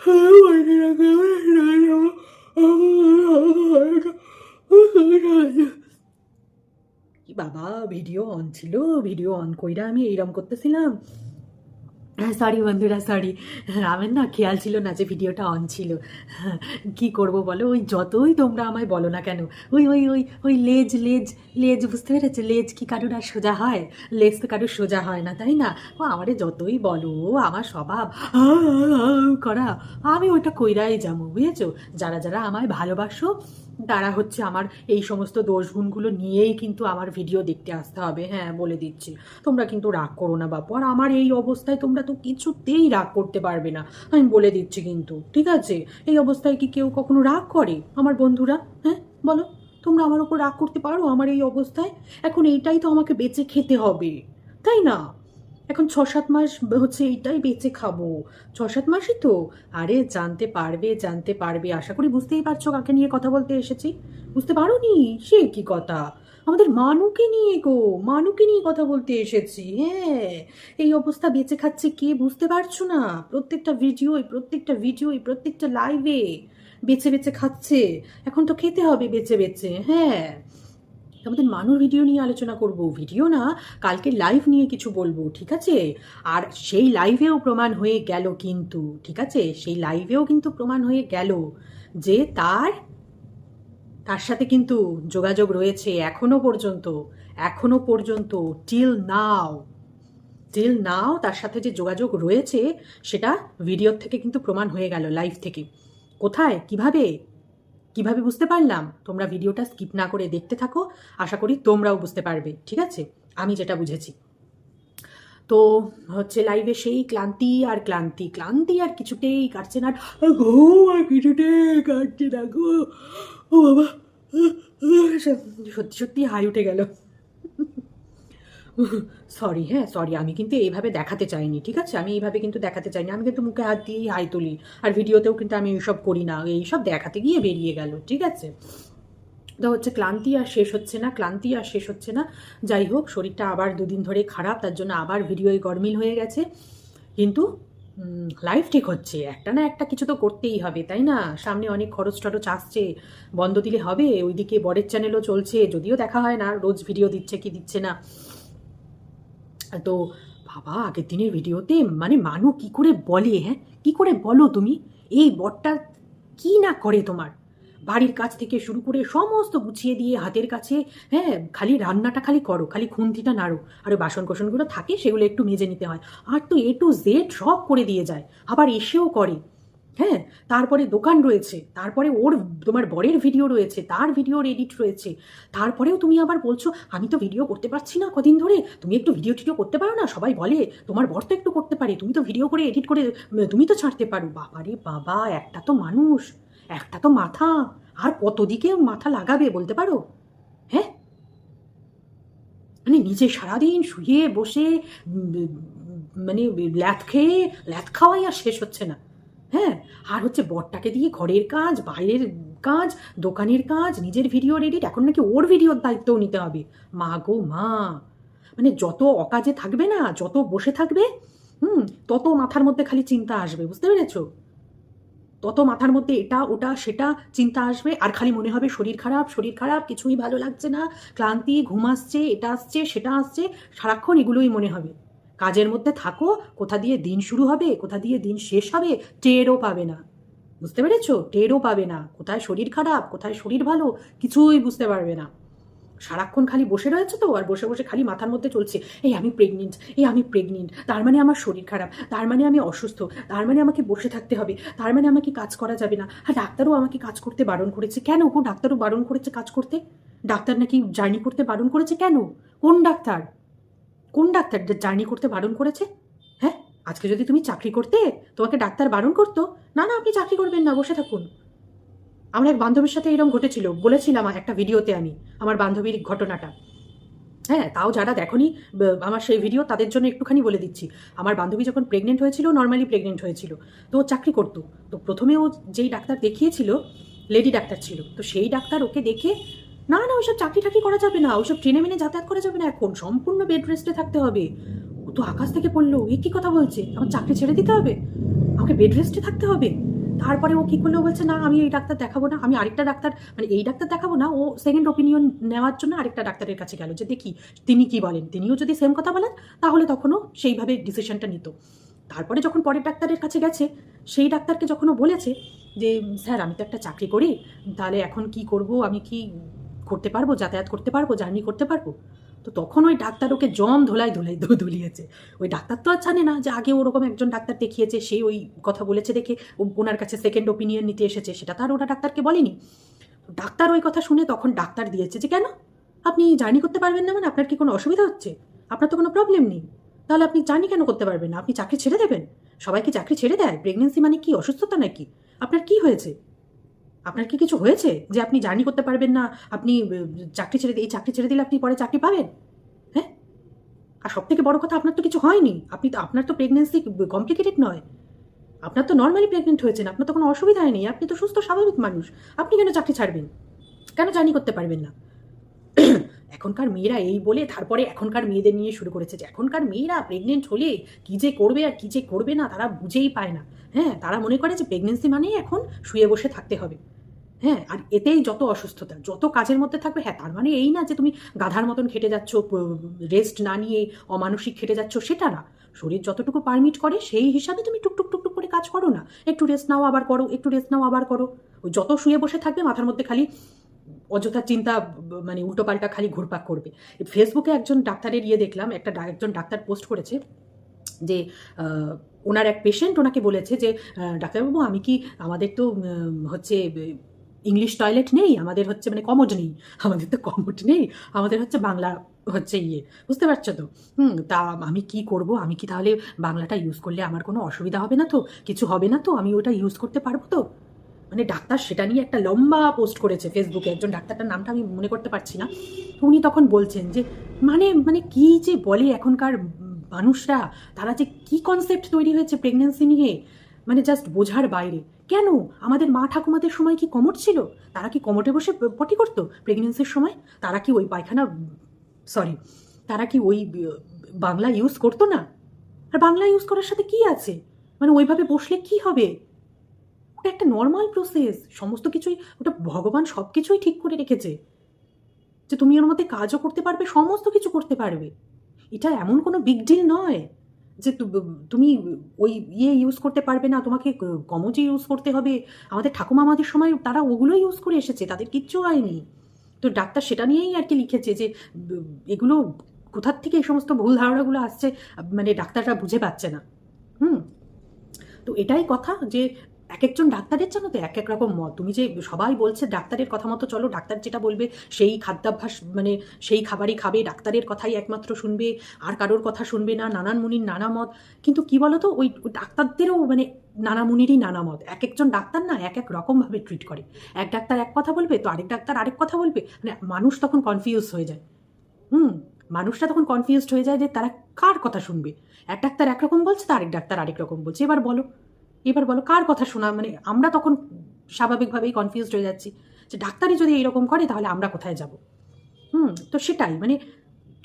কি বাবা, video on ছিল, ভিডিও অন কইরা আমি এইরকম করতেছিলাম। সরি বন্ধুরা, সরি, আমার না খেয়াল ছিল না যে ভিডিওটা অন ছিল। কি করব বলো, ওই যতই তোমরা আমায় বলো না কেন, ওই ওই ওই ওই লেজ লেজ লেজ, বুঝতে পেরেছে? লেজ কি কারোর আর সোজা হয়? লেজ তো কারোর সোজা হয় না, তাই না? ও আমারে যতই বলো, আমার স্বভাব করা, আমি ওইটা কইরাই যাবো, বুঝেছো? যারা যারা আমায় ভালোবাসো তারা হচ্ছে আমার এই সমস্ত দোষগুণগুলো নিয়েই কিন্তু আমার ভিডিও দেখতে আসতে হবে। হ্যাঁ, বলে দিচ্ছি, তোমরা কিন্তু রাগ করো না বাপু। আর আমার এই অবস্থায় তোমরা তো কিছুতেই রাগ করতে পারবে না, আমি বলে দিচ্ছি কিন্তু, ঠিক আছে? এই অবস্থায় কি কেউ কখনো রাগ করে আমার বন্ধুরা? হ্যাঁ বলো, তোমরা আমার ওপর রাগ করতে পারো আমার এই অবস্থায়? এখন এইটাই তো আমাকে বেঁচে খেতে হবে, তাই না? এখন 6-7 মাস হচ্ছে এইটাই বেঁচে খাবো, 6-7 মাসই তো। আরে জানতে পারবে, জানতে পারবে, আশা করি বুঝতেই পারছো কাকে নিয়ে কথা বলতে এসেছি। বুঝতে পারো নি? সে কি কথা, আমাদের মানুকে নিয়ে গো, মানুকে নিয়ে কথা বলতে এসেছি। হ্যাঁ, এই অবস্থা বেঁচে খাচ্ছে কে বুঝতে পারছো না? প্রত্যেকটা প্রত্যেকটা লাইভে বেছে বেছে খাচ্ছে। এখন তো খেতে হবে বেছে বেছে। হ্যাঁ, আমাদের মানুষ ভিডিও নিয়ে আলোচনা করব, ভিডিও না, কালকে লাইভ নিয়ে কিছু বলবো, ঠিক আছে? আর সেই লাইভেও প্রমাণ হয়ে গেল কিন্তু, ঠিক আছে, সেই লাইভেও কিন্তু প্রমাণ হয়ে গেল যে তার সাথে কিন্তু যোগাযোগ রয়েছে এখনো পর্যন্ত টিল নাও তার সাথে যে যোগাযোগ রয়েছে সেটা ভিডিওর থেকে কিন্তু প্রমাণ হয়ে গেল, লাইভ থেকে। কোথায়, কিভাবে বুঝতে পারলাম? তোমরা ভিডিওটা স্কিপ না করে দেখতে থাকো, আশা করি তোমরাও বুঝতে পারবে, ঠিক আছে? আমি যেটা বুঝেছি। তো হচ্ছে লাইভে সেই ক্লান্তি আর কিছুতেই কাটছে না, ঘুম আর কিছুতেই কাটছে না গো। ও বাবা, সত্যি সত্যি হাই উঠে গেল। সরি, হ্যাঁ সরি, আমি কিন্তু এইভাবে দেখাতে চাইনি, ঠিক আছে? আমি এইভাবে কিন্তু দেখাতে চাইনি, আমি কিন্তু মুখে হাত দিয়েই হাই তুলি, আর ভিডিওতেও কিন্তু আমি এইসব করি না, এইসব দেখাতে গিয়ে বেরিয়ে গেল, ঠিক আছে? তো হচ্ছে ক্লান্তি আর শেষ হচ্ছে না। যাই হোক, শরীরটা আবার 2 দিন ধরে খারাপ, তার জন্য আবার ভিডিওয় গরমিল হয়ে গেছে। কিন্তু লাইফ ঠিক হচ্ছে, একটা না একটা কিছু তো করতেই হবে, তাই না? সামনে অনেক খরচ টরচ আসছে, বন্ধ দিলে হবে? ওইদিকে বরের চ্যানেলও চলছে, যদিও দেখা হয় না রোজ ভিডিও দিচ্ছে কি দিচ্ছে না। তো বাবা, আগের দিনের ভিডিওতে মানে মানু কি করে বলে, হ্যাঁ কি করে বলো তুমি? এই বরটা কি না করে তোমার, বাড়ির কাজ থেকে শুরু করে সমস্ত গুছিয়ে দিয়ে হাতের কাছে। হ্যাঁ, খালি রান্নাটা খালি করো, খালি খুন্তিটা নাড়ো, আর বাসন কোসনগুলো থাকে সেগুলো একটু মেজে নিতে হয়, আর তো A to Z সব করে দিয়ে যায়, আবার এসেও করে। হ্যাঁ, তারপরে দোকান রয়েছে, তারপরে তোমার বরের ভিডিও রয়েছে, তার ভিডিওর এডিট রয়েছে, তারপরেও তুমি আবার বলছো আমি তো ভিডিও করতে পারছি না কদিন ধরে, তুমি একটু ভিডিও টিডিও করতে পারো না? সবাই বলে তোমার বর তো একটু করতে পারে, তুমি তো ভিডিও করে এডিট করে তুমি তো ছাড়তে পারো। বাবারে বাবা, একটা তো মানুষ, একটা তো মাথা, আর কত দিকে মাথা লাগাবে বলতে পারো? হ্যাঁ, মানে নিজে সারাদিন শুয়ে বসে মানে ল্যাথ খাওয়াই আর শেষ হচ্ছে না। হ্যাঁ, আর হচ্ছে বরটাকে দিয়ে ঘরের কাজ, বাইরের কাজ, দোকানের কাজ, নিজের ভিডিওর এডিট, এখন নাকি ওর ভিডিওর দায়িত্বও নিতে হবে। মা গো মা, মানে যত অকাজে থাকবে না, যত বসে থাকবে, তত মাথার মধ্যে খালি চিন্তা আসবে, বুঝতে পেরেছো? তত মাথার মধ্যে এটা ওটা সেটা চিন্তা আসবে, আর খালি মনে হবে শরীর খারাপ, কিছুই ভালো লাগছে না, ক্লান্তি, ঘুম আসছে, এটা আসছে সেটা আসছে, সারাক্ষণ এগুলোই মনে হবে। কাজের মধ্যে থাকো, কোথা দিয়ে দিন শুরু হবে কোথা দিয়ে দিন শেষ হবে টেরও পাবে না, বুঝতে পেরেছো? টেরও পাবে না, কোথায় শরীর খারাপ কোথায় শরীর ভালো কিছুই বুঝতে পারবে না। সারাক্ষণ খালি বসে রয়েছে তো, আর বসে বসে খালি মাথার মধ্যে চলছে আমি প্রেগনেন্ট, তার মানে আমার শরীর খারাপ, তার মানে আমি অসুস্থ, তার মানে আমাকে বসে থাকতে হবে, তার মানে আমাকে কাজ করা যাবে না। আর ডাক্তারও আমাকে কাজ করতে বারণ করেছে। কেন গো, ডাক্তারও বারণ করেছে কাজ করতে? ডাক্তার নাকি জার্নি করতে বারণ করেছে? কেন? কোন ডাক্তার জার্নি করতে বারণ করেছে? হ্যাঁ, আজকে যদি তুমি চাকরি করতে, তোমাকে ডাক্তার বারণ করতো না না আপনি চাকরি করবেন না, বসে থাকুন? আমার এক বান্ধবীর সাথে এরকম ঘটেছিল, বলেছিলাম একটা ভিডিওতে আমি আমার বান্ধবীর ঘটনাটা। হ্যাঁ, তাও যারা দেখনি আমার সেই ভিডিও, তাদের জন্য একটুখানি বলে দিচ্ছি। আমার বান্ধবী যখন প্রেগনেন্ট হয়েছিল, নর্মালি প্রেগনেন্ট হয়েছিল, তো ও চাকরি করতো। তো প্রথমে ও যেই ডাক্তার দেখিয়েছিল, লেডি ডাক্তার ছিল, তো সেই ডাক্তার ওকে দেখে, না না ওইসব চাকরি টাকরি করা যাবে না, ওইসব ট্রেনে মেনে যাতায়াত করা যাবে না, এখন সম্পূর্ণ বেড রেস্টে থাকতে হবে। ও তো আকাশ থেকে পড়লো, এ কি কথা বলছে, আমার চাকরি ছেড়ে দিতে হবে, আমাকে বেড রেস্টে থাকতে হবে? তারপরে ও কী করলো, বলছে না আমি এই ডাক্তার দেখাবো না, আমি আরেকটা ডাক্তার, মানে এই ডাক্তার দেখাবো না, ও সেকেন্ড ওপিনিয়ন নেওয়ার জন্য আরেকটা ডাক্তারের কাছে গেল যে দেখি তিনি কি বলেন, তিনিও যদি সেম কথা বলেন তাহলে তখনও সেইভাবে ডিসিশনটা নিত। তারপরে যখন পরের ডাক্তারের কাছে গেছে, সেই ডাক্তারকে যখন ও বলেছে যে স্যার আমি তো একটা চাকরি করি, তাহলে এখন কি করব, আমি কি করতে পারবো, যাতায়াত করতে পারবো, জার্নি করতে পারবো, তো তখন ওই ডাক্তার ওকে জম ধোলাই ধোলাই ধুলিয়েছে। ওই ডাক্তার তো আর জানে না যে আগে ওরকম একজন ডাক্তার দেখিয়েছে, সেই ওই কথা বলেছে দেখে ওনার কাছে সেকেন্ড ওপিনিয়ন নিতে এসেছে, সেটা তো আর ওরা ডাক্তারকে বলেনি। ডাক্তার ওই কথা শুনে তখন ডাক্তার দিয়েছে যে কেন আপনি জার্নি করতে পারবেন না, মানে আপনার কি কোনো অসুবিধা হচ্ছে, আপনার তো কোনো প্রবলেম নেই, তাহলে আপনি জার্নি কেন করতে পারবেন না, আপনি চাকরি ছেড়ে দেবেন? সবাই কি চাকরি ছেড়ে দেয়? প্রেগনেন্সি মানে কি অসুস্থতা নাকি? আপনার কি হয়েছে? আপনার কি কিছু হয়েছে যে আপনি জার্নি করতে পারবেন না, আপনি চাকরি ছেড়ে এই চাকরি ছেড়ে দিলে আপনি পরে চাকরি পাবেন? হ্যাঁ, আর সব থেকে বড় কথা, আপনার তো কিছু হয়নি, আপনার তো প্রেগনেন্সি কমপ্লিকেটেড নয়, আপনার তো নর্মালি প্রেগনেন্ট হয়েছেন, আপনার তো কোনো অসুবিধা হয়নি, আপনি তো সুস্থ স্বাভাবিক মানুষ, আপনি কেন চাকরি ছাড়বেন, কেন জার্নি করতে পারবেন না? এখনকার মেয়েরা এই বলে তারপরে এখনকার মেয়েদের নিয়ে শুরু করেছে যে এখনকার মেয়েরা প্রেগনেন্ট হলে কী যে করবে আর কী যে করবে না তারা বুঝেই পায় না। হ্যাঁ, তারা মনে করে যে প্রেগনেন্সি মানেই এখন শুয়ে বসে থাকতে হবে। হ্যাঁ, আর এতেই যত অসুস্থতা, যত কাজের মধ্যে থাকবে, হ্যাঁ তার মানে এই না যে তুমি গাধার মতন খেটে যাচ্ছ, রেস্ট না নিয়ে অমানসিক খেটে যাচ্ছ, সেটা না। শরীর যতটুকু পারমিট করে সেই হিসাবে তুমি টুকটুক টুকটুক করে কাজ করো না, একটু রেস্ট নাও আবার করো, একটু রেস্ট নাও আবার করো। ওই যত শুয়ে বসে থাকবে মাথার মধ্যে খালি অযথা চিন্তা, মানে উল্টোপাল্টা খালি ঘুরপাক করবে। ফেসবুকে একজন ডাক্তারের দেখলাম, একজন ডাক্তার পোস্ট করেছে যে ওনার এক পেশেন্ট ওনাকে বলেছে যে ডাক্তারবাবু আমি কি, আমাদের তো হচ্ছে ইংলিশ টয়লেট নেই, আমাদের হচ্ছে মানে কমোড নেই, আমাদের তো কমোড নেই, আমাদের হচ্ছে বাংলা হচ্ছে বুঝতে পারছো তো? তা আমি কি করব, আমি কি তাহলে বাংলাটা ইউজ করলে আমার কোনো অসুবিধা হবে না তো, কিছু হবে না তো, আমি ওটা ইউজ করতে পারবো তো? মানে ডাক্তার সেটা নিয়ে একটা লম্বা পোস্ট করেছে ফেসবুকে, একজন ডাক্তারটার নামটা আমি মনে করতে পারছি না। উনি তখন বলছেন যে মানে মানে কি যে বলে এখনকার মানুষরা, তারা যে কি কনসেপ্ট তৈরি হয়েছে প্রেগনেন্সি নিয়ে, মানে জাস্ট বোঝার বাইরে। কেন আমাদের মা ঠাকুমাদের সময় কি কমোড ছিল? তারা কি কমোডে বসে পটি করতো প্রেগনেন্সির সময়? তারা কি ওই পায়খানা, সরি, তারা কি ওই বাংলা ইউজ করতো না? আর বাংলা ইউজ করার সাথে কি আছে, মানে ওইভাবে বসলে কি হবে? ওটা একটা নর্মাল প্রসেস, সমস্ত কিছুই ওটা ভগবান সব কিছুই ঠিক করে রেখেছে যে তুমি ওর মধ্যে কাজও করতে পারবে, সমস্ত কিছু করতে পারবে। এটা এমন কোনো বিগ ডিল নয় যে তুমি ওই ইউজ করতে পারবে না, তোমাকে কমোডি ইউজ করতে হবে। আমাদের ঠাকুমা আমাদের সময় তারা ওগুলো ইউজ করে এসেছে, তাদের কিচ্ছু হয়নি। তো ডাক্তার সেটা নিয়েই আর কি লিখেছে যে এগুলো কোথার থেকে এই সমস্ত ভুল ধারণাগুলো আসছে, মানে ডাক্তাররা বুঝে পাচ্ছে না। তো এটাই কথা যে এক একজন ডাক্তারের জানো তো এক এক রকম মত। তুমি যে সবাই বলছে ডাক্তারের কথা মতো চলো, ডাক্তার যেটা বলবে সেই খাদ্যাভ্যাস, মানে সেই খাবারই খাবে, ডাক্তারের কথাই একমাত্র শুনবে, আর কারোর কথা শুনবে না, নানান মুনির নানা মত। কিন্তু কি বলতো, ওই ডাক্তারদেরও মানে নানা মুনিরই নানা মত। এক একজন ডাক্তার না এক এক রকমভাবে ট্রিট করে। এক ডাক্তার এক কথা বলবে তো আরেক ডাক্তার আরেক কথা বলবে, মানে মানুষ তখন কনফিউজ হয়ে যায়। মানুষটা তখন কনফিউজড হয়ে যায় যে তারা কার কথা শুনবে। এক ডাক্তার একরকম বলছে তো আরেক ডাক্তার আরেক রকম বলছে, এবার বলো কার কথা শোনা, মানে আমরা তখন স্বাভাবিকভাবেই কনফিউজড হয়ে যাচ্ছি যে ডাক্তারই যদি এইরকম করে তাহলে আমরা কোথায় যাব। তো সেটাই, মানে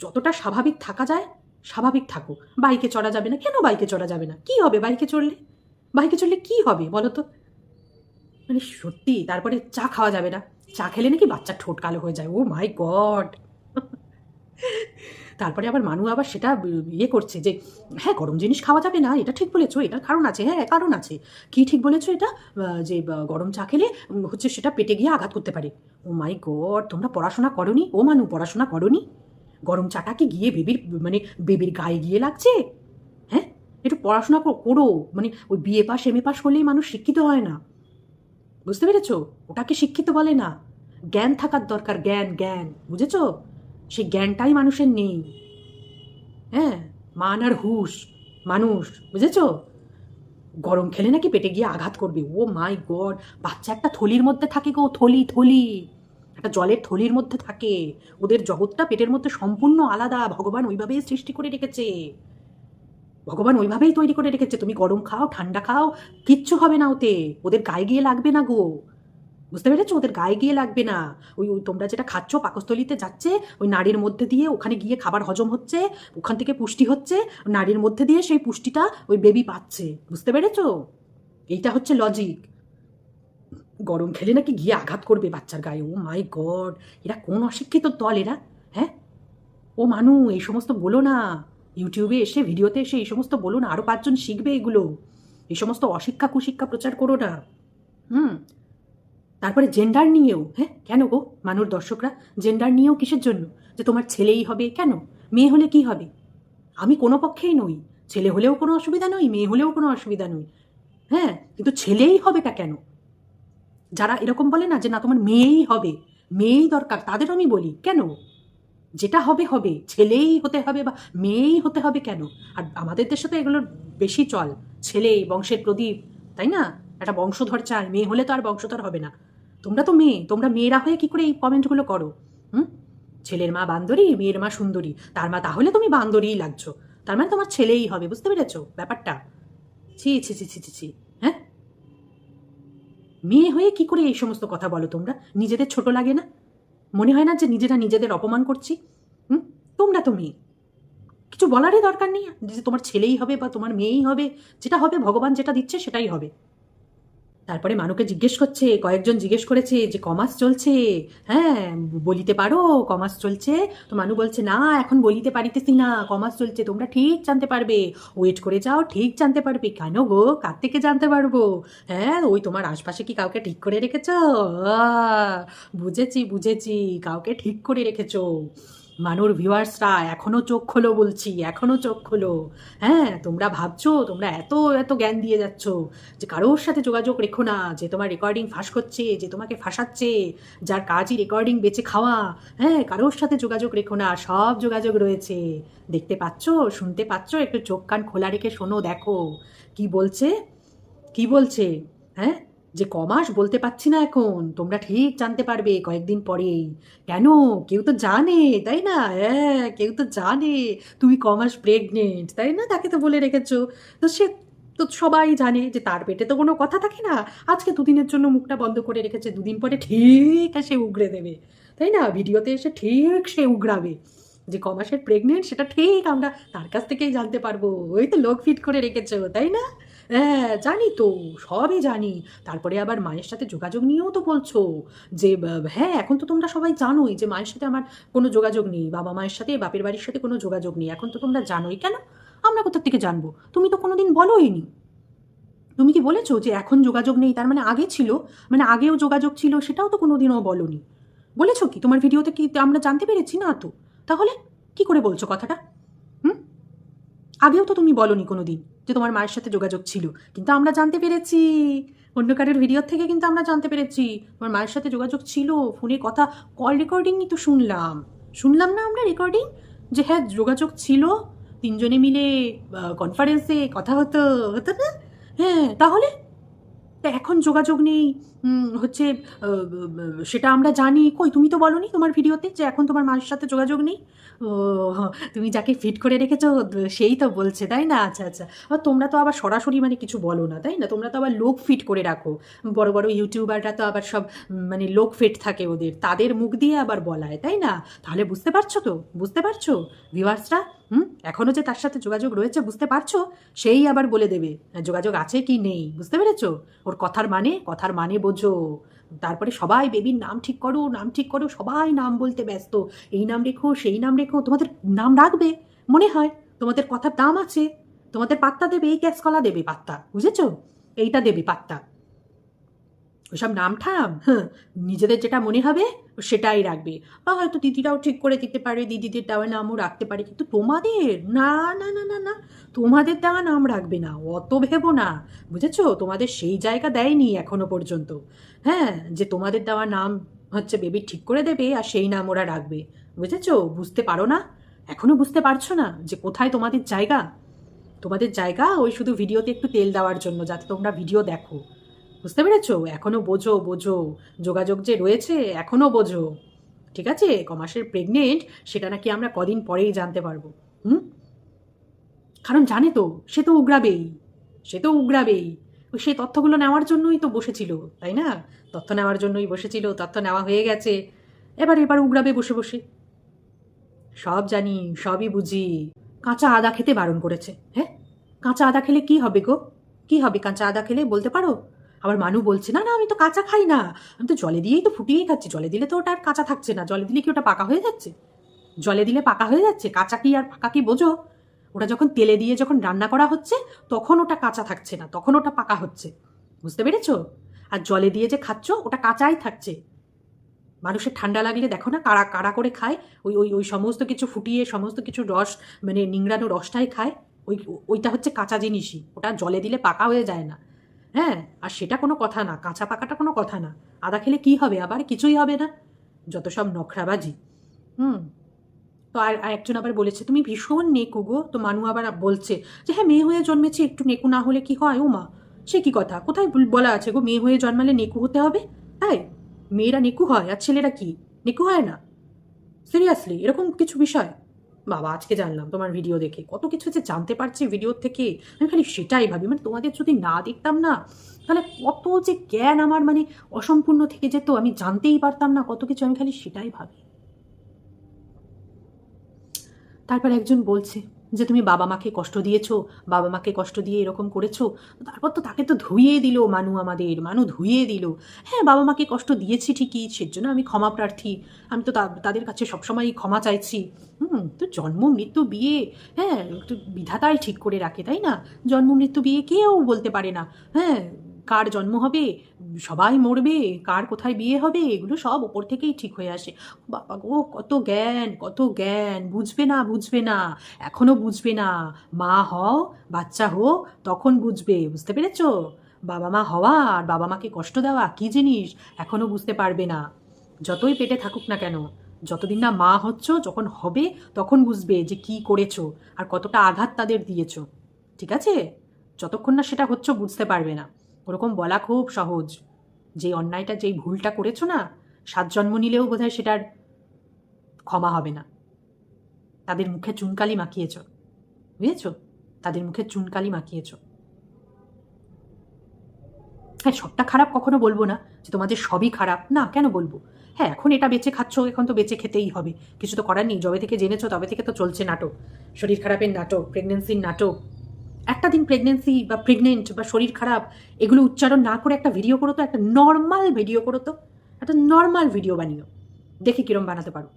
যতটা স্বাভাবিক থাকা যায় স্বাভাবিক থাকো। বাইকে চড়া যাবে না, কেন বাইকে চড়া যাবে না? কি হবে বাইকে চড়লে কি হবে বলো তো? মানে সত্যি। তারপরে চা খাওয়া যাবে না, চা খেলে নাকি বাচ্চার ঠোঁট কালো হয়ে যায়। ও মাই গড। তারপরে আবার মানু আবার সেটা করছে যে হ্যাঁ গরম জিনিস খাওয়া যাবে না, এটা ঠিক বলেছো, এটার কারণ আছে। হ্যাঁ কারণ আছে, কি ঠিক বলেছো এটা, যে গরম চা খেলে হচ্ছে সেটা পেটে গিয়ে আঘাত করতে পারে। ও মাই গড, তোমরা পড়াশোনা করোনি? ও মানু পড়াশোনা করোনি? গরম চাটা কি গিয়ে বেবির গায়ে গিয়ে লাগছে? হ্যাঁ, একটু পড়াশোনা করো। মানে ওই BA pass M A pass করলেই মানুষ শিক্ষিত হয় না, বুঝতে পেরেছো? ওটাকে শিক্ষিত বলে না। জ্ঞান থাকার দরকার, জ্ঞান, বুঝেছো? সেই জ্ঞানটাই মানুষের নেই। হ্যাঁ, মান আর হুঁশ মানুষ, বুঝেছো? গরম খেলে নাকি পেটে গিয়ে আঘাত করবে। ও মাই গড, বাচ্চা একটা থলির মধ্যে থাকে গো, থলি, একটা জলের থলির মধ্যে থাকে। ওদের জগৎটা পেটের মধ্যে সম্পূর্ণ আলাদা, ভগবান ওইভাবেই সৃষ্টি করে রেখেছে, ভগবান ওইভাবেই তৈরি করে রেখেছে। তুমি গরম খাও ঠান্ডা খাও কিচ্ছু হবে না ওতে, ওদের গায়ে গিয়ে লাগবে না গো, বুঝতে পেরেছো? ওদের গায়ে গিয়ে লাগবে না। ওই তোমরা যেটা খাচ্ছ পাকস্থলিতে যাচ্ছে, ওই নাড়ির মধ্যে দিয়ে ওখানে গিয়ে খাবার হজম হচ্ছে, ওখান থেকে পুষ্টি হচ্ছে, নাড়ির মধ্যে দিয়ে সেই পুষ্টিটা ওই বেবি পাচ্ছে, বুঝতে পেরেছো? এইটা হচ্ছে লজিক। গরম খেলে নাকি গিয়ে আঘাত করবে বাচ্চার গায়ে। ও মাই গড, এরা কোন অশিক্ষিত দল এরা? হ্যাঁ, ও মানু, এই সমস্ত বলো না, ইউটিউবে এসে ভিডিওতে এসে এই সমস্ত বলো না, আরও 5 জন শিখবে এগুলো। এই সমস্ত অশিক্ষা কুশিক্ষা প্রচার করো না। হুম। তারপরে জেন্ডার নিয়েও, হ্যাঁ কেন গো মানুষ দর্শকরা, জেন্ডার নিয়েও কিসের জন্য? যে তোমার ছেলেই হবে কেন? মেয়ে হলে কি হবে? আমি কোনো পক্ষেই নই, ছেলে হলেও কোনো অসুবিধা নই, মেয়ে হলেও কোনো অসুবিধা নই, হ্যাঁ, কিন্তু ছেলেই হবেটা কেন? যারা এরকম বলে না যে না তোমার মেয়েই হবে, মেয়েই দরকার, তাদেরও আমি বলি কেন? যেটা হবে হবে, ছেলেই হতে হবে বা মেয়েই হতে হবে কেন? আর আমাদের দেশে তো এগুলোর বেশি চল, ছেলে বংশের প্রদীপ, তাই না? একটা বংশধর চাই, মেয়ে হলে তো আর বংশধর হবে না। তোমরা তো মেয়ে, তোমরা মেয়েরা হয়ে কি করে এই কমেন্টগুলো করো? হুম, ছেলের মা বান্দরী, মেয়ের মা সুন্দরী, তাহলে তুমি বান্দরীই লাগছো, তার মানে তোমার ছেলেই হবে, বুঝতে পেরেছো ব্যাপারটা? ছি ছি ছি ছি ছি ছি, হ্যাঁ, মেয়ে হয়ে কি করে এই সমস্ত কথা বলো তোমরা? নিজেদের ছোট লাগে না? মনে হয় না যে নিজেরা নিজেদের অপমান করছি? হুম, তোমরা তো মেয়ে, কিছু বলারই দরকার নেই যে তোমার ছেলেই হবে বা তোমার মেয়েই হবে, যেটা হবে ভগবান যেটা দিচ্ছে সেটাই হবে। তারপরে মানুকে জিজ্ঞেস করছে, কয়েকজন জিজ্ঞেস করেছে যে কমাস চলছে, হ্যাঁ বলিতে পারো কমাস চলছে? তো মানু বলছে না এখন বলিতে পারিতেছি না, কমাস চলছে, তোমরা ঠিক জানতে পারবে, ওয়েট করে যাও, ঠিক জানতে পারবে। কেন গো, কার থেকে জানতে পারবো? হ্যাঁ, ওই তোমার আশপাশে কি কাউকে ঠিক করে রেখেছ? বুঝেছি বুঝেছি, কাউকে ঠিক করে রেখেছো। মানুর ভিউয়ার্সরা এখনো চোখ খোলো বলছি, এখনো চোখ খোলো। হ্যাঁ, তোমরা ভাবছো তোমরা এত এত জ্ঞান দিয়ে যাচ্ছ যে কারোর সাথে যোগাযোগ রেখো না, যে তোমার রেকর্ডিং ফাঁস করছে, যে তোমাকে ফাঁসাচ্ছে, যার কাজই রেকর্ডিং বেচে খাওয়া, হ্যাঁ কারোর সাথে যোগাযোগ রেখো না, সব যোগাযোগ রয়েছে। দেখতে পাচ্ছ, শুনতে পাচ্ছ, একটু চোখ কান খোলা রেখে শোনো, দেখো কি বলছে, কি বলছে। হ্যাঁ, যে কমাস বলতে পারছি না এখন, তোমরা ঠিক জানতে পারবে কয়েকদিন পরেই। কেন? কেউ তো জানে, তাই না? হ্যাঁ, কেউ তো জানে তুমি কমাস প্রেগনেন্ট, তাই না? তাকে তো বলে রেখেছো। তো সে তো সবাই জানে যে তার পেটে তো কোনো কথা থাকে না। আজকে দুদিনের জন্য মুখটা বন্ধ করে রেখেছে, দুদিন পরে ঠিক সে উগড়ে দেবে, তাই না? ভিডিওতে এসে ঠিক সে উগড়াবে যে কমাসের প্রেগনেন্ট, সেটা ঠিক আমরা তার কাছ থেকেই জানতে পারবো। ওই তো লোক ফিট করে রেখেছো, তাই না? হ্যাঁ জানি তো, সবই জানি। তারপরে আবার মায়ের সাথে যোগাযোগ নিয়েও তো বলছো যে হ্যাঁ এখন তো তোমরা সবাই জানোই যে মায়ের সাথে আমার কোনো যোগাযোগ নেই, বাবা মায়ের সাথে বাপের বাড়ির সাথে কোনো যোগাযোগ নেই, এখন তো তোমরা জানোই। কেন? আমরা কোথা থেকে জানবো? তুমি তো কোনোদিন বলোই নি। তুমি কি বলেছো যে এখন যোগাযোগ নেই, তার মানে আগে ছিল, মানে আগেও যোগাযোগ ছিল, সেটাও তো কোনোদিনও বলোনি। বলেছো কি? তোমার ভিডিওতে কি আমরা জানতে পেরেছি না তো? তাহলে কি করে বলছো কথাটা? হুম, আগেও তো তুমি বলনি কোনো দিন যে তোমার মায়ের সাথে যোগাযোগ ছিল, কিন্তু আমরা জানতে পেরেছি অন্য কারোর ভিডিওর থেকে, কিন্তু আমরা জানতে পেরেছি তোমার মায়ের সাথে যোগাযোগ ছিল। ফোনে কথা, কল রেকর্ডিংই তো শুনলাম, শুনলাম না আমরা রেকর্ডিং, যে হ্যাঁ যোগাযোগ ছিল, তিনজনে মিলে কনফারেন্সে কথা হতো, হতো না? হ্যাঁ তাহলে, তা এখন যোগাযোগ নেই, হচ্ছে সেটা আমরা জানি। কই, তুমি তো বলনি তোমার ভিডিওতে যে এখন তোমার মায়ের সাথে যোগাযোগ নেই? ও, তুমি যাকে ফিট করে রেখেছো সেই তো বলছে, তাই না? আচ্ছা আচ্ছা, আর তোমরা তো আবার সরাসরি মানে কিছু বলো না, তাই না? তোমরা তো আবার লোক ফিট করে রাখো, বড় বড় ইউটিউবাররা তো আবার সব মানে লোক ফিট থাকে ওদের, তাদের মুখ দিয়ে আবার বলায়, তাই না? তাহলে বুঝতে পারছো তো, বুঝতে পারছো ভিউয়ার্সরা? এখনো যে তার সাথে যোগাযোগ রয়েছে বুঝতে পারছো, সেই আবার বলে দেবে যোগাযোগ আছে কি নেই, বুঝতে পেরেছো? ওর কথার মানে, কথার মানে বোঝো। তারপরে সবাই বেবির নাম ঠিক করো, নাম ঠিক করো, সবাই নাম বলতে ব্যস্ত, এই নাম রেখো সেই নাম রেখো। তোমাদের নাম রাখবে মনে হয়? তোমাদের কথার দাম আছে? তোমাদের পাত্তা দেবে, এই ক্যাশ কলা দেবে পাত্তা, বুঝেছো? এইটা দেবে পাত্তা। ওসব নাম ঠাম, হ্যাঁ, নিজেদের যেটা মনে হবে সেটাই রাখবে। বা হয়তো দিদিরাও ঠিক করে দিতে পারে, দিদিদের দেওয়া নামও রাখতে পারে, কিন্তু তোমাদের না, না না না না, তোমাদের দেওয়া নাম রাখবে না, অত ভেবো না, বুঝেছো? তোমাদের সেই জায়গা দেয়নি এখনো পর্যন্ত, হ্যাঁ, যে তোমাদের দেওয়া নাম হচ্ছে বেবি ঠিক করে দেবে আর সেই নাম ওরা রাখবে, বুঝেছো? বুঝতে পারো না? এখনো বুঝতে পারছো না যে কোথায় তোমাদের জায়গা? তোমাদের জায়গা ওই শুধু ভিডিওতে একটু তেল দেওয়ার জন্য, যাতে তোমরা ভিডিও দেখো, বুঝতে পেরেছো? এখনো বোঝো, বোঝো, যোগাযোগ যে রয়েছে এখনো বোঝো, ঠিক আছে? কমাসের প্রেগনেন্ট সেটা নাকি আমরা কদিন পরেই জানতে পারবো। হুম, কারণ জানে তো, সে তো উগরাবেই, সে তো উগরাবেই, ওই সেই তথ্যগুলো নেওয়ার জন্যই তো বসেছিল, তাই না? তথ্য নেওয়ার জন্যই বসেছিল, তথ্য নেওয়া হয়ে গেছে, এবার এবার উগরাবে বসে বসে। সব জানি, সবই বুঝি। কাঁচা আদা খেতে বারণ করেছে, হ্যাঁ? কাঁচা আদা খেলে কি হবে গো? কি হবে কাঁচা আদা খেলে বলতে পারো? আবার মানু বলছে, না না আমি তো কাঁচা খাই না, আমি তো জলে দিয়েই তো ফুটিয়েই খাচ্ছি, জলে দিলে তো ওটা আর কাঁচা থাকছে না, জলে দিলে কি ওটা পাকা হয়ে যাচ্ছে? জলে দিলে পাকা হয়ে যাচ্ছে? কাঁচা কি আর পাকা কি বোঝো? ওটা যখন তেলে দিয়ে যখন রান্না করা হচ্ছে তখন ওটা কাঁচা থাকছে না, তখন ওটা পাকা হচ্ছে, বুঝতে পেরেছো? আর জলে দিয়ে যে খাচ্ছ ওটা কাঁচাই থাকছে। মানুষের ঠান্ডা লাগলে দেখো না কাড়া কাড়া করে খায়, ওই ওই ওই সমস্ত কিছু ফুটিয়ে সমস্ত কিছু রস মানে নিংড়ানো রসটাই খায়, ওই ওইটা হচ্ছে কাঁচা জিনিসই, ওটা জলে দিলে পাকা হয়ে যায় না। হ্যাঁ, আর সেটা কোনো কথা না, কাঁচা পাকাটা কোনো কথা না। আদা খেলে কি হবে, আবার কিছুই হবে না, যত সব নখরাবাজি। হুম। তো আর একজন আবার বলেছে তুমি ভীষণ নেকু গো, তো মানু আবার বলছে যে হ্যাঁ মেয়ে হয়ে জন্মেছি, একটু নেকু না হলে কি হয়? ও মা, সে কি কথা, কোথায় বলা আছে গো মেয়ে হয়ে জন্মালে নেকু হতে হবে? তাই মেয়েরা নেকু হয় আর ছেলেরা কি নেকু হয় না? সিরিয়াসলি এরকম কিছু বিষয়? বাবা, আজকে জানলাম তোমার ভিডিও দেখে, কত কিছু যে জানতে পারছি ভিডিওর থেকে। আমি খালি সেটাই ভাবি, মানে তোমাদের যদি না দেখতাম না তাহলে কত যে জ্ঞান আমার মানে অসম্পূর্ণ থেকে যেত, আমি জানতেই পারতাম না কত কিছু, আমি খালি সেটাই ভাবি। তারপর একজন বলছে যে তুমি বাবা মাকে কষ্ট দিয়েছো, বাবা মাকে কষ্ট দিয়ে এরকম করেছো। তারপর তো তাকে তো ধুইয়ে দিল মানু, আমাদের মানু ধুইয়ে দিল। হ্যাঁ বাবা মাকে কষ্ট দিয়েছি ঠিকই, সেজন্য আমি ক্ষমা প্রার্থী, আমি তো তাদের কাছে সবসময় ক্ষমা চাইছি। তো জন্ম মৃত্যু বিয়ে, হ্যাঁ তো বিধাতাই ঠিক করে রাখে, তাই না? জন্ম মৃত্যু বিয়ে কেউ বলতে পারে না। হ্যাঁ, কার জন্ম হবে, সবাই মরবে, কার কোথায় বিয়ে হবে, এগুলো সব ওপর থেকেই ঠিক হয়ে আসে। বাবা গো, কত জ্ঞান, কত জ্ঞান, বুঝবে না বুঝবে না, এখনো বুঝবে না। মা হও, বাচ্চা হোক, তখন বুঝবে, বুঝতে পেরেছ? বাবা মা হওয়া আর বাবা মাকে কষ্ট দেওয়া কি জিনিস এখনো বুঝতে পারবে না, যতই পেটে থাকুক না কেন। যতদিন না মা হচ্ছ, যখন হবে তখন বুঝবে যে কি করেছো আর কতটা আঘাত তাদের দিয়েছো, ঠিক আছে? যতক্ষণ না সেটা হচ্ছে বুঝতে পারবে না। ওরকম বলা খুব সহজ, যে অন্যায়টা যেই ভুলটা করেছো না, 7 জন্ম নিলেও বোধহয় সেটার ক্ষমা হবে না। তাদের মুখে চুনকালি মাখিয়েছ, বুঝেছ? তাদের মুখে চুনকালি মাখিয়েছ। হ্যাঁ, সবটা খারাপ কখনো বলবো না যে তোমাদের সবই খারাপ, না কেন বলবো? হ্যাঁ, এখন এটা বেঁচে খাচ্ছ, এখন তো বেঁচে খেতেই হবে, কিছু তো করার নেই। যবে থেকে জেনেছো তবে থেকে তো চলছে নাটক, শরীর খারাপের নাটক, প্রেগনেন্সির নাটক। একটা দিন প্রেগনেন্সি বা প্রেগনেন্ট বা শরীর খারাপ এগুলো উচ্চারণ না করে একটা ভিডিও করো তো, একটা নর্মাল ভিডিও করো তো, একটা নর্মাল ভিডিও বানিও, দেখি কিরম বানাতে পারো।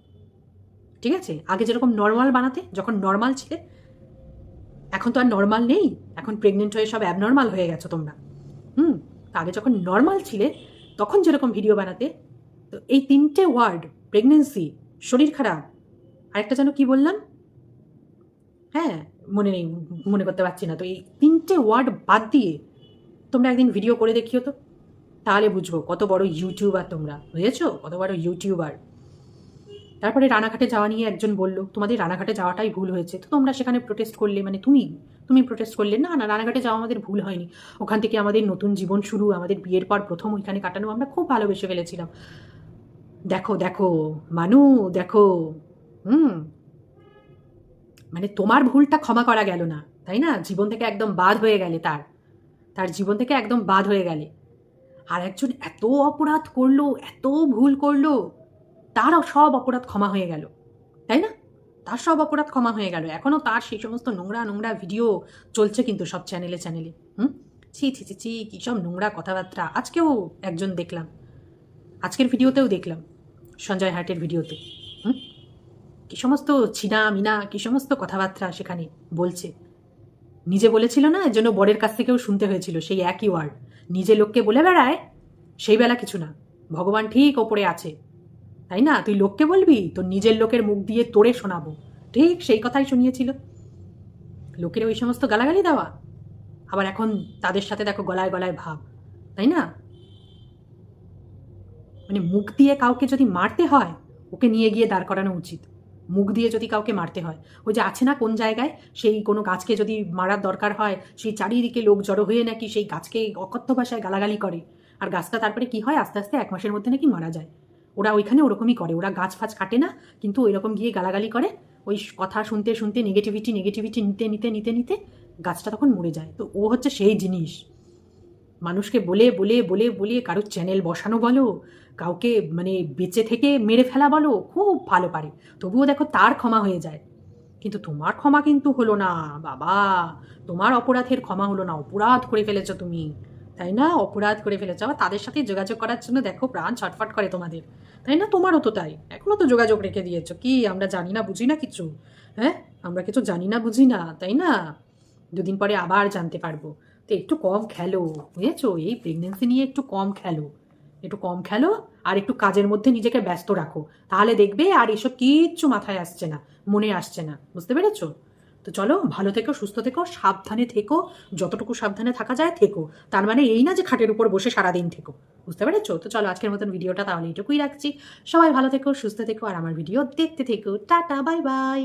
ঠিক আছে, আগে যেরকম নর্মাল বানাতে যখন নর্মাল ছিলে, এখন তো আর নর্মাল নেই, এখন প্রেগনেন্ট হয়ে সব অ্যাবনর্মাল হয়ে গেছো তোমরা। আগে যখন নর্মাল ছিলে তখন যেরকম ভিডিও বানাতে, তো এই 3টে ওয়ার্ড, প্রেগনেন্সি, শরীর খারাপ, আরেকটা যেন কি বললাম, হ্যাঁ মনে নেই, মনে করতে পারছি না, তো এই 3টে ওয়ার্ড বাদ দিয়ে তোমরা একদিন ভিডিও করে দেখিও তো, তাহলে বুঝবো কত বড় ইউটিউবার তোমরা, বুঝেছো? কত বড় ইউটিউবার। তারপরে রানাঘাটে যাওয়া নিয়ে একজন বলল তোমাদের রানাঘাটে যাওয়াটাই ভুল হয়েছে, তো তোমরা সেখানে প্রোটেস্ট করলে, মানে তুমি প্রোটেস্ট করলে। না না, রানাঘাটে যাওয়া আমাদের ভুল হয়নি, ওখান থেকে আমাদের নতুন জীবন শুরু, আমাদের বিয়ের পর প্রথম ওইখানে কাটানো, আমরা খুব ভালোবেসে ফেলেছিলাম। দেখো দেখো মানু, দেখো, মানে তোমার ভুলটা ক্ষমা করা গেল না, তাই না? জীবন থেকে একদম বাদ হয়ে গেলে, তার জীবন থেকে একদম বাদ হয়ে গেলে। আর একজন এত অপরাধ করলো, এত ভুল করলো, তারও সব অপরাধ ক্ষমা হয়ে গেল, তাই না? তার সব অপরাধ ক্ষমা হয়ে গেল, এখনও তার সেই সমস্ত নোংরা নোংরা ভিডিও চলছে কিন্তু সব চ্যানেলে চ্যানেলে। ছি ছি ছি ছি, কী সব নোংরা কথাবার্তা। আজকেও একজন দেখলাম, আজকের ভিডিওতেও দেখলাম, সঞ্জয় হাটের ভিডিওতে, কী সমস্ত ছিনা মিনা, কী সমস্ত কথাবার্তা সেখানে বলছে। নিজে বলেছিল না, এর জন্য বরের কাছ থেকেও শুনতে হয়েছিল সেই একই ওয়ার্ড। নিজে লোককে বলে বেড়ায়, সেই বেলা কিছু না, ভগবান ঠিক ওপরে আছে, তাই না? তুই লোককে বলবি, তোর নিজের লোকের মুখ দিয়ে তোরে শোনাবো, ঠিক সেই কথাই শুনিয়েছিল। লোকের ওই সমস্ত গালাগালি দেওয়া, আবার এখন তাদের সাথে দেখো গলায় গলায় ভাব, তাই না? মানে মুখ দিয়ে কাউকে যদি মারতে হয়, ওকে নিয়ে গিয়ে দাঁড় করানো উচিত। মুখ দিয়ে যদি কাউকে মারতে হয়, ওই যে আছে না কোন জায়গায়, সেই কোনো গাছকে যদি মারার দরকার হয়, সেই চারিদিকে লোক জড়ো হয়ে নাকি সেই গাছকে অকথ্য ভাষায় গালাগালি করে, আর গাছটা তারপরে কি হয়, আস্তে আস্তে 1 মাসের মধ্যে নাকি মারা যায়। ওরা ওইখানে ওরকমই করে, ওরা গাছ ফাছ কাটে না, কিন্তু ওই রকম গিয়ে গালাগালি করে, ওই কথা শুনতে শুনতে নেগেটিভিটি নিতে নিতে নিতে নিতে গাছটা তখন মরে যায়। তো ও হচ্ছে সেই জিনিস, মানুষকে বলে বলে বলে বলে কারোর চ্যানেল বসানো বলো, কাউকে মানে বেঁচে থেকে মেরে ফেলা বলো, খুব ভালো পারে। তবুও দেখো তার ক্ষমা হয়ে যায়, কিন্তু তোমার ক্ষমা কিন্তু হলো না বাবা, তোমার অপরাধের ক্ষমা হলো না, অপরাধ করে ফেলেছো তুমি, তাই না? অপরাধ করে ফেলেছ। আবার তাদের সাথে যোগাযোগ করার জন্য দেখো প্রাণ ছটফট করে তোমাদের, তাই না? তোমারও তো তাই, এখনো তো যোগাযোগ রেখে দিয়েছো। কি আমরা জানি না বুঝি না কিছু? হ্যাঁ, আমরা কিছু জানি না বুঝি না, তাই না? দুদিন পরে আবার জানতে পারবো। তো একটু কম খেলো, বুঝেছো? এই প্রেগনেন্সি নিয়ে একটু কম খেলো, একটু কম খেলো, আর একটু কাজের মধ্যে নিজেকে ব্যস্ত রাখো। তাহলে দেখবে আর এসব কিচ্ছু মাথায় আসছে না, মনে আসছে না। বুঝতে পেরেছো? তো চলো, ভালো থেকো, সুস্থ থেকো, সাবধানে থেকো, যতটুকু সাবধানে থাকা যায় থেকো। তার মানে এই না যে খাটের উপর বসে সারাদিন থেকো। বুঝতে পেরেছো? তো চলো, আজকের মতন ভিডিওটা তাহলে এটুকুই রাখছি। সবাই ভালো থেকো, সুস্থ থেকো, আর আমার ভিডিও দেখতে থেকো। Tata, bye bye.